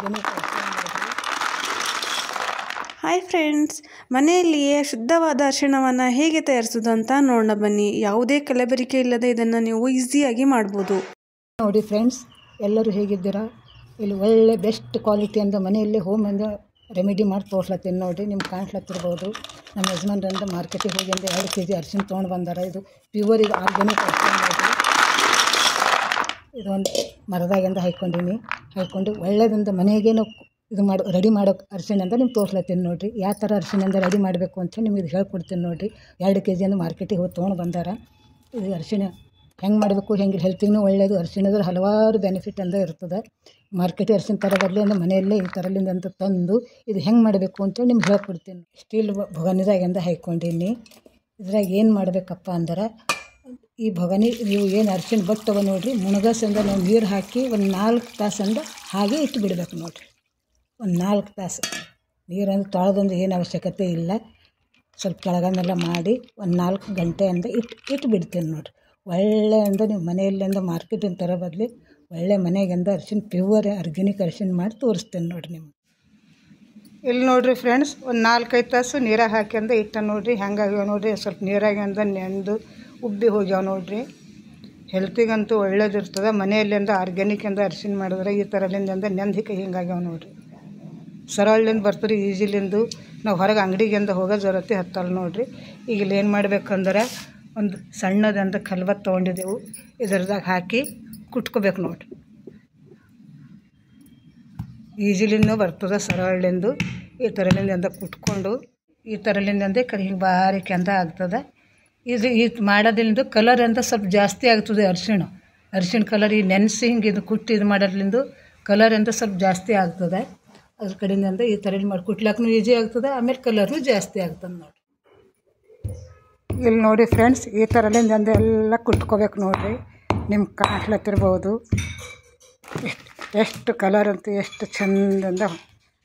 Organic ಅರಿಶಿಣ ನೋಡಿರಿ. Hi friends, ಮನೆಯಲ್ಲಿಯೇ ಶುದ್ಧವಾದ ಅರಿಶಿಣವನ್ನು ಹೇಗೆ ತಯಾರಿಸೋದು ಅಂತ ನೋಡೋಣ ಬನ್ನಿ. ಯಾವುದೇ ಕಲಬೆರಕೆ ಇಲ್ಲದೆ ಇದನ್ನು ನೀವು ಈಸಿಯಾಗಿ ಮಾಡ್ಬೋದು. ನೋಡಿ ಫ್ರೆಂಡ್ಸ್, ಎಲ್ಲರೂ ಹೇಗಿದ್ದೀರಾ? ಇಲ್ಲಿ ಒಳ್ಳೆ ಬೆಸ್ಟ್ ಕ್ವಾಲಿಟಿ ಅಂತ ಮನೆಯಲ್ಲೇ ಹೋಮಿಂದ ರೆಮಿಡಿ ಮಾಡಿ ತೋರ್ಸ್ಲತ್ತೀನಿ ನೋಡಿರಿ. ನಿಮ್ಗೆ ಕಾಣ್ಸ್ಲತ್ತಿರ್ಬೋದು. ನಮ್ಮ ಯಜಮಾನ್ರಿಂದ ಮಾರ್ಕೆಟಿಗೆ ಹೋಗಿ ಅಂದರೆ 2 kg ಅರಿಶಿಣ ತೊಗೊಂಡು ಬಂದಾರ. ಇದು ಪ್ಯೂವರ್, ಇದು ಆರ್ಗ್ಯಾನಿಕ್ ಅರಿಶಿಣ ನೋಡಿರಿ. ಇದೊಂದು ಮರದಾಗಿಂದ ಹಾಕ್ಕೊಂಡು ಒಳ್ಳೆಯದಿಂದ ಮನೆಗೇನು ಇದು ರೆಡಿ ಮಾಡೋ ಅರಿಶಿಣ ಅಂತ ನಿಮ್ಗೆ ತೋರ್ಸ್ಲತ್ತೀನಿ ನೋಡಿರಿ. ಯಾವ ಥರ ಅರಿಶಿಣದಿಂದ ರೆಡಿ ಮಾಡಬೇಕು ಅಂತ ನಿಮ್ಗೆ ಇದು ಹೇಳ್ಕೊಡ್ತೀನಿ ನೋಡಿರಿ. 2 kg ಅಂತ ಮಾರ್ಕೆಟಿಗೆ ಹೋಗಿ ತೊಗೊಂಡು ಬಂದಾರ. ಇದು ಅರಿಶಿಣ ಹೆಂಗೆ ಮಾಡಬೇಕು, ಹೆಂಗೆ ಹೆಲ್ತಿಗೂ ಒಳ್ಳೆಯದು. ಅರಿಶಿಣದಲ್ಲಿ ಹಲವಾರು ಬೆನಿಫಿಟ್ ಅಂತ ಇರ್ತದೆ. ಮಾರ್ಕೆಟ್ ಅರಿಶಿಣ ಥರ ಬರಲಿ ಅಂದರೆ ಮನೆಯಲ್ಲೇ ಈ ಥರಲಿಂದ ಅಂತ ತಂದು ಇದು ಹೆಂಗೆ ಮಾಡಬೇಕು ಅಂತೇಳಿ ನಿಮ್ಗೆ ಹೇಳ್ಕೊಡ್ತೀನಿ. ಸ್ಟೀಲ್ ಭೊಗನಿದಾಗಿಂದ ಹಾಕ್ಕೊಂಡೀನಿ. ಇದ್ರಾಗ ಏನು ಮಾಡಬೇಕಪ್ಪ ಅಂದ್ರೆ, ಈ ಭೊಗನಿ ನೀವು ಏನು ಅರಿಶಿಣ ಬಟ್ಟವ ನೋಡಿರಿ, ಮುಣಗಸಂದ ನಾವು ನೀರು ಹಾಕಿ ಒಂದು 4 ತಾಸಂದ ಹಾಗೆ ಇಟ್ಟು ಬಿಡಬೇಕು ನೋಡಿರಿ. ಒಂದು 4 ತಾಸು ನೀರಂದ್ರೆ ತೊಳೆದೊಂದು ಏನು ಅವಶ್ಯಕತೆ ಇಲ್ಲ. ಸ್ವಲ್ಪ ಕೆಳಗನ್ನೆಲ್ಲ ಮಾಡಿ ಒಂದು 4 ಗಂಟೆಯಿಂದ ಇಟ್ಟು ಬಿಡ್ತೀನಿ ನೋಡಿರಿ. ಒಳ್ಳೆ ಅಂದ್ರೆ ನೀವು ಮನೆಯಲ್ಲಿಂದ ಮಾರ್ಕೆಟಿನ ಥರ ಬದಲಿ ಒಳ್ಳೆ ಮನೆಗಿಂದ ಅರಿಶಿಣ ಪ್ಯೂವರ್ ಆರ್ಗ್ಯಾನಿಕ್ ಅರಿಶಿಣ ಮಾಡಿ ತೋರಿಸ್ತೇನೆ ನೋಡಿರಿ ನಿಮ್ಗೆ. ಇಲ್ಲಿ ನೋಡಿರಿ ಫ್ರೆಂಡ್ಸ್, ಒಂದು 4-5 ತಾಸು ನೀರಾಗ ಹಾಕ್ಯಂದ ಇಟ್ಟ ನೋಡಿರಿ. ಹೆಂಗಾಗ್ಯಾವ ನೋಡಿರಿ. ಸ್ವಲ್ಪ ನೀರಾಗಿಂದ ನೆಂದು ಉಬ್ಬಿ ಹೋಗ್ಯಾವ ನೋಡಿರಿ. ಹೆಲ್ತಿಗಂತೂ ಒಳ್ಳೇದಿರ್ತದೆ. ಮನೆಯಲ್ಲಿಂದ ಆರ್ಗ್ಯಾನಿಕಿಂದ ಅರಿಶಿಣ ಮಾಡಿದ್ರೆ ಈ ಥರಲಿಂದ ನೆಂದಿಕೆ ಹಿಂಗಾಗ್ಯಾವ ನೋಡಿರಿ. ಸರಳಿಂದ ಬರ್ತೀರಿ, ಈಜಿಲಿಂದು ನಾವು ಹೊರಗೆ ಅಂಗಡಿಗಿಂದ ಹೋಗೋ ಜರತಿ ಹತ್ತಲ್ಲ ನೋಡಿರಿ. ಈಗ ಇಲ್ಲಿ ಏನು ಮಾಡ್ಬೇಕಂದ್ರೆ, ಒಂದು ಸಣ್ಣದಂತ ಕಲ್ವತ್ತು ತೊಗೊಂಡಿದ್ದೆವು. ಇದರದಾಗ ಹಾಕಿ ಕುಟ್ಕೋಬೇಕು ನೋಡಿರಿ. ಈಜಿಲಿಂದ ಬರ್ತದೆ ಸರಳಿಂದು. ಈ ಥರಲಿಂದ ಕುಟ್ಕೊಂಡು ಈ ಥರಲಿಂದ ಹಿಂಗೆ ಬಾರಿಕೆ ಅಂತ ಆಗ್ತದೆ. ಇದು ಮಾಡೋದ್ರಿಂದ ಕಲರ್ ಅಂತ ಸ್ವಲ್ಪ ಜಾಸ್ತಿ ಆಗ್ತದೆ. ಅರಿಶಿಣ ಕಲರ್ ಈ ನೆನೆಸಿ ಹಿಂಗೆ ಇದು ಕುಟ್ಟಿ ಇದು ಮಾಡೋದ್ರಿಂದ ಕಲರ್ ಅಂತ ಸ್ವಲ್ಪ ಜಾಸ್ತಿ ಆಗ್ತದೆ. ಅದ್ರ ಕಡೆಯಿಂದ ಈ ಥರ ಮಾಡಿ ಕುಟ್ಲಾಕ್ಕೂ ಈಜಿ ಆಗ್ತದೆ. ಆಮೇಲೆ ಕಲರ್ನು ಜಾಸ್ತಿ ಆಗ್ತದೆ ನೋಡಿ. ಇಲ್ಲಿ ನೋಡಿ ಫ್ರೆಂಡ್ಸ್, ಈ ಥರಲಿಂದ ಎಲ್ಲ ಕುಟ್ಕೋಬೇಕು ನೋಡಿರಿ. ನಿಮ್ಗೆ ಕಾಣ್ಲತ್ತಿರ್ಬೋದು. ಎಷ್ಟು ಕಲರ್ ಅಂತೂ ಎಷ್ಟು ಚಂದಿಂದ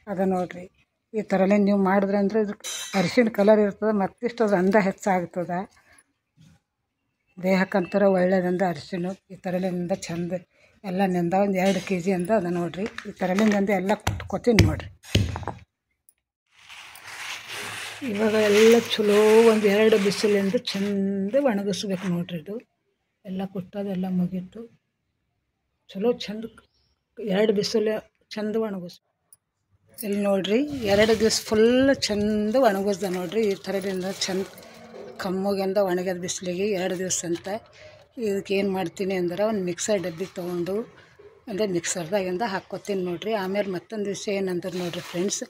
ಅದ ನೋಡಿರಿ. ಈ ಥರಲಿಂದ ನೀವು ಮಾಡಿದ್ರೆ ಅಂದರೆ ಇದು ಅರಿಶಿಣ ಕಲರ್ ಇರ್ತದೆ. ಮತ್ತಿಷ್ಟು ಅದು ಅಂದ ಹೆಚ್ಚಾಗ್ತದೆ. ದೇಹಕ್ಕಂತರ ಒಳ್ಳೆಯದಂದ ಅರಿಶಿಣ. ಈ ಥರಲಿಂದ ಚಂದ ಎಲ್ಲ ನೆಂದ ಒಂದು 2 kg ಅಂತ ಅದ ನೋಡಿರಿ. ಈ ಥರಲಿಂದ ಎಲ್ಲ ಕುಟ್ಕೋತೀನಿ ನೋಡಿರಿ. ಇವಾಗ ಎಲ್ಲ ಚಲೋ ಒಂದು 2 ಬಿಸಿಲಿಂದ ಚಂದ ಒಣಗಿಸ್ಬೇಕು ನೋಡಿರಿ. ಇದು ಎಲ್ಲ ಕುಟ್ಟೋದೆಲ್ಲ ಮುಗೀತು. ಚಲೋ ಚಂದ 2 ಬಿಸಿಲು ಚಂದ ಒಣಗಿಸ್ಬೇಕು. ಇಲ್ಲಿ ನೋಡಿರಿ, 2 ದಿವಸ ಫುಲ್ ಚಂದ ಒಣಗಿಸ್ದೆ ನೋಡಿರಿ. ಈ ಥರದಿಂದ ಚಂದ ಕಮ್ಮಗಿಂದ ಒಣಗ್ಯದ ಬಿಸಿಲಿಗೆ 2 ದಿವಸ ಅಂತ. ಇದಕ್ಕೆ ಏನು ಮಾಡ್ತೀನಿ ಅಂದ್ರೆ, ಒಂದು ಮಿಕ್ಸರ್ ಡಬ್ಬಿ ತೊಗೊಂಡು ಅಂದರೆ ಮಿಕ್ಸರ್ದಾಗಿಂದ ಹಾಕ್ಕೊತೀನಿ ನೋಡಿರಿ. ಆಮೇಲೆ ಮತ್ತೊಂದು ವಿಷಯ ಏನಂದ್ರೆ ನೋಡಿರಿ ಫ್ರೆಂಡ್ಸ್,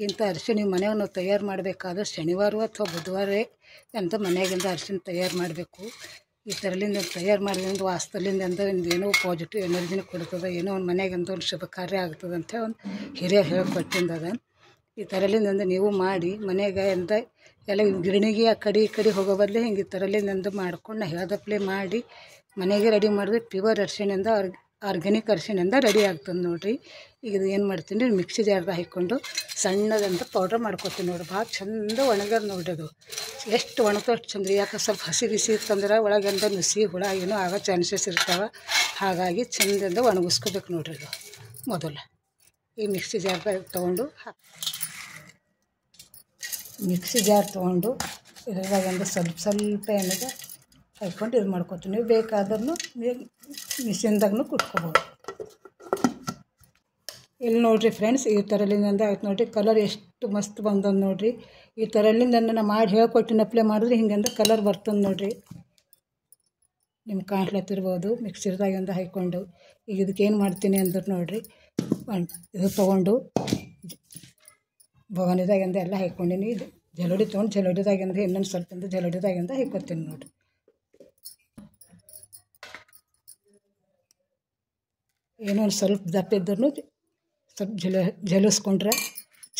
ಇಂಥ ಅರಿಶಿಣ ನೀವು ಮನೆಯಾಗ ನಾವು ತಯಾರು ಮಾಡಬೇಕಾದ್ರೆ ಶನಿವಾರ ಅಥವಾ ಬುಧವಾರ ಅಂತ ಮನೆಯಾಗಿಂದ ಅರಿಶಿಣ ತಯಾರು ಮಾಡಬೇಕು. ಈ ಥರಲಿಂದ ತಯಾರು ಮಾಡೋದ್ರಿಂದ ವಾಸ್ತಲಿಂದ ಅಂದ್ರೆ ಏನೋ ಪಾಸಿಟಿವ್ ಎನರ್ಜಿನ ಕೊಡ್ತದೆ. ಏನೋ ಒಂದು ಮನೆಯಾಗಂತ ಒಂದು ಶುಭ ಕಾರ್ಯ ಆಗ್ತದೆ ಅಂತ ಒಂದು ಹಿರಿಯರು ಹೇಳ್ಕೊಟ್ಟಿಂದದ. ಈ ಥರಲಿಂದ ನೀವು ಮಾಡಿ ಮನೆಗೆ ಅಂತ ಎಲ್ಲ ಗಿರಣಿಗೆ ಆ ಕಡೆ ಈ ಕಡೆ ಹೋಗೋ ಬದಲು ಹಿಂಗೆ ಈ ಥರಲಿಂದ ಮಾಡ್ಕೊಂಡು ನಾ ಹೇಳ್ದಪ್ಲೆ ಮಾಡಿ ಮನೆಗೆ ರೆಡಿ ಮಾಡಿದ್ರೆ ಪ್ಯೂವರ್ ಅರಿಶಿಣಿಂದ ಆರ್ಗ್ಯಾನಿಕ್ ಅರಿಶಿಣಿಂದ ರೆಡಿ ಆಗ್ತದೆ ನೋಡಿರಿ. ಈಗ ಇದು ಏನು ಮಾಡ್ತೀನಿ ರೀ, ಮಿಕ್ಸಿ ಜಾರ್ದಾಗ ಹಾಕ್ಕೊಂಡು ಸಣ್ಣದಂತ ಪೌಡ್ರ್ ಮಾಡ್ಕೊತೀನಿ ನೋಡಿರಿ. ಭಾಳ ಚಂದ ಒಣಗ್ಯದ ನೋಡಿರಿ. ಅದು ಎಷ್ಟು ಒಣಗ್ತೋ ಅಷ್ಟು ಚಂದ. ಯಾಕೆ ಸ್ವಲ್ಪ ಹಸಿ ಇತ್ತಂದ್ರೆ ಒಳಗಿಂದ ನುಸಿ ಹುಳ ಏನೋ ಆಗೋ ಚಾನ್ಸಸ್ ಇರ್ತಾವೆ. ಹಾಗಾಗಿ ಚಂದಿಂದ ಒಣಗಿಸ್ಕೋಬೇಕು ನೋಡಿರಿ. ಇದು ಮೊದಲು ಈ ಮಿಕ್ಸಿ ಜಾರ್ದಾಗ ತೊಗೊಂಡು ಮಿಕ್ಸಿ ಜಾರ್ ತೊಗೊಂಡು ಇದ್ರದಾಗಿಂದ ಸ್ವಲ್ಪ ಏನಿದೆ ಹಾಕ್ಕೊಂಡು ಇದು ಮಾಡ್ಕೊತೀನಿ. ನೀವು ಬೇಕಾದ್ರೂ ಮಿಷಿನ್ದಾಗೂ ಕುಟ್ಕೋಬೋದು. ಇಲ್ಲಿ ನೋಡಿರಿ ಫ್ರೆಂಡ್ಸ್, ಈ ಥರಲಿಂದ ಆಯ್ತು ನೋಡಿರಿ. ಕಲರ್ ಎಷ್ಟು ಮಸ್ತ್ ಬಂದದ್ದು ನೋಡಿರಿ. ಈ ಥರಲಿಂದ ನಾನು ಮಾಡಿ ಹೇಳ್ಕೊಟ್ಟಿನಪ್ಲೆ ಮಾಡಿದ್ರೆ ಹಿಂಗಂದ್ರೆ ಕಲರ್ ಬರ್ತದೆ ನೋಡಿರಿ. ನಿಮ್ಗೆ ಕಾಣ್ಲತ್ತಿರ್ಬೋದು. ಮಿಕ್ಸಿದಾಗಿಂದ ಹಾಕ್ಕೊಂಡು ಈಗ ಇದಕ್ಕೆ ಏನು ಮಾಡ್ತೀನಿ ಅಂದ್ರೆ ನೋಡಿರಿ, ಇದು ತೊಗೊಂಡು ಭವನದಾಗಿಂದ ಎಲ್ಲ ಹಾಕ್ಕೊಂಡಿನಿ. ಇದು ಜಲೋಡಿ ತೊಗೊಂಡು ಜಲೋಡಿದಾಗಿಂದ ಇನ್ನೊಂದು ಸ್ವಲ್ಪ ಜಲೋಡಿದಾಗಿಂದ ಹಾಕ್ಕೊತೀನಿ ನೋಡಿರಿ. ಏನೋ ಒಂದು ಸ್ವಲ್ಪ ದಪ್ಪ ಇದ್ರೂ ಸ್ವಲ್ಪ ಜಲಿಸ್ಕೊಂಡ್ರೆ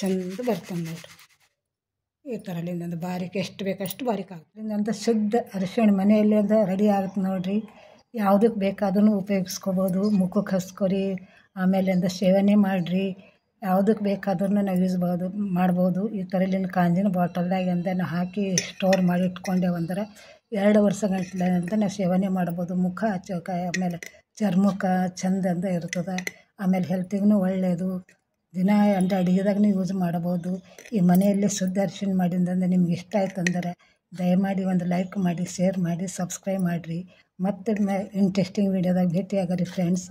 ಚೆಂದ ಬರ್ತದೆ ನೋಡಿರಿ. ಈ ಥರಲಿಂದ ಬಾರಿಕೆ ಎಷ್ಟು ಬೇಕಷ್ಟು ಬಾರಿಕೆ ಆಗುತ್ತೆ. ಇಲ್ಲಿಂದ ಶುದ್ಧ ಅರಿಶಿಣ ಮನೆಯಲ್ಲಿ ಅಂತ ರೆಡಿ ಆಗುತ್ತೆ ನೋಡಿರಿ. ಯಾವುದಕ್ಕೆ ಬೇಕಾದ್ರೂ ಉಪಯೋಗಿಸ್ಕೋಬೋದು. ಮುಖಕ್ಕೆ ಹಚ್ಕೊರಿ, ಆಮೇಲಿಂದ ಸೇವನೆ ಮಾಡಿರಿ. ಯಾವುದಕ್ಕೆ ಬೇಕಾದ್ರೂ ನಾವು ಮಾಡ್ಬೋದು. ಈ ಥರಲಿಂದ ಕಾಂಜಿನ ಬಾಟಲ್ದಾಗಿಂದ ನಾವು ಹಾಕಿ ಸ್ಟೋರ್ ಮಾಡಿ ಇಟ್ಕೊಂಡೇವಂದ್ರೆ 2 ವರ್ಷ ಗಂಟಲೆ ಅಂತ ನಾವು ಸೇವನೆ ಮಾಡ್ಬೋದು. ಮುಖ ಹಚ್ಚೋಕೆ, ಆಮೇಲೆ ಚರ್ಮಕ್ಕೆ ಚಂದಂದ ಇರ್ತದೆ. ಆಮೇಲೆ ಹೆಲ್ತಿಗೂ ಒಳ್ಳೆಯದು. ದಿನ ಅಂದರೆ ಅಡುಗೆದಾಗೂ ಯೂಸ್ ಮಾಡಬೋದು. ಈ ಮನೆಯಲ್ಲೇ ಶುದ್ಧ ಅರಿಶಿಣ ಮಾಡಿದಂದ್ರೆ ನಿಮ್ಗೆ ಇಷ್ಟ ಆಯ್ತು ಅಂದರೆ ದಯಮಾಡಿ ಒಂದು ಲೈಕ್ ಮಾಡಿ, ಶೇರ್ ಮಾಡಿ, ಸಬ್ಸ್ಕ್ರೈಬ್ ಮಾಡಿರಿ. ಮತ್ತೆ ಇಂಟ್ರೆಸ್ಟಿಂಗ್ ವೀಡಿಯೋದಾಗ ಭೇಟಿ ಆಗರಿ ಫ್ರೆಂಡ್ಸ್.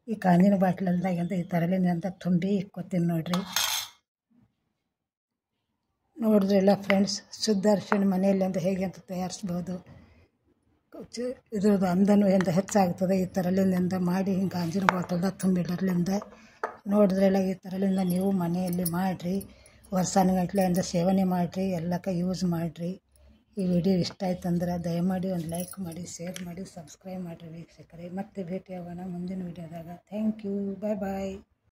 ಈ ಕಾಂಜಿನ ಬಾಟ್ಲಲ್ದಾಗ ಅಂತ ಈ ಥರಲಿಂದ ತುಂಬಿ ಇಕ್ಕೋತೀನಿ ನೋಡಿದ್ರಲ್ಲ ಫ್ರೆಂಡ್ಸ್, ಶುದ್ಧ ಅರಿಶಿಣ ಮನೆಯಲ್ಲಿ ಅಂತ ಹೇಗೆ ಅಂತ ತಯಾರಿಸ್ಬೋದು. ಇದ್ರದ್ದು ಅಂದನೂ ಎಂದ ಹೆಚ್ಚಾಗ್ತದೆ ಈ ಥರಲಿಂದ ಮಾಡಿ ಹಿಂಗೆ ಗಾಜಿನ ಬಾಟಲ್ದಾಗ ತುಂಬಿಡೋದ್ರಿಂದ. ನೋಡಿದ್ರಲ್ಲ, ಈ ಥರಲಿಂದ ನೀವು ಮನೆಯಲ್ಲಿ ಮಾಡಿರಿ, ವರ್ಷಾನುಗಟ್ಲೆ ಅಂತ ಸೇವನೆ ಮಾಡಿರಿ, ಎಲ್ಲಕ್ಕ ಯೂಸ್ ಮಾಡಿರಿ. ಈ ವಿಡಿಯೋ ಇಷ್ಟ ಆಯ್ತು ಅಂದ್ರೆ ದಯಮಾಡಿ ಒಂದು ಲೈಕ್ ಮಾಡಿ, ಶೇರ್ ಮಾಡಿ, ಸಬ್ಸ್ಕ್ರೈಬ್ ಮಾಡಿರಿ ವೀಕ್ಷಕರೇ. ಮತ್ತೆ ಭೇಟಿ ಆಗೋಣ ಮುಂದಿನ ವಿಡಿಯೋದಾಗ. Thank you, bye bye.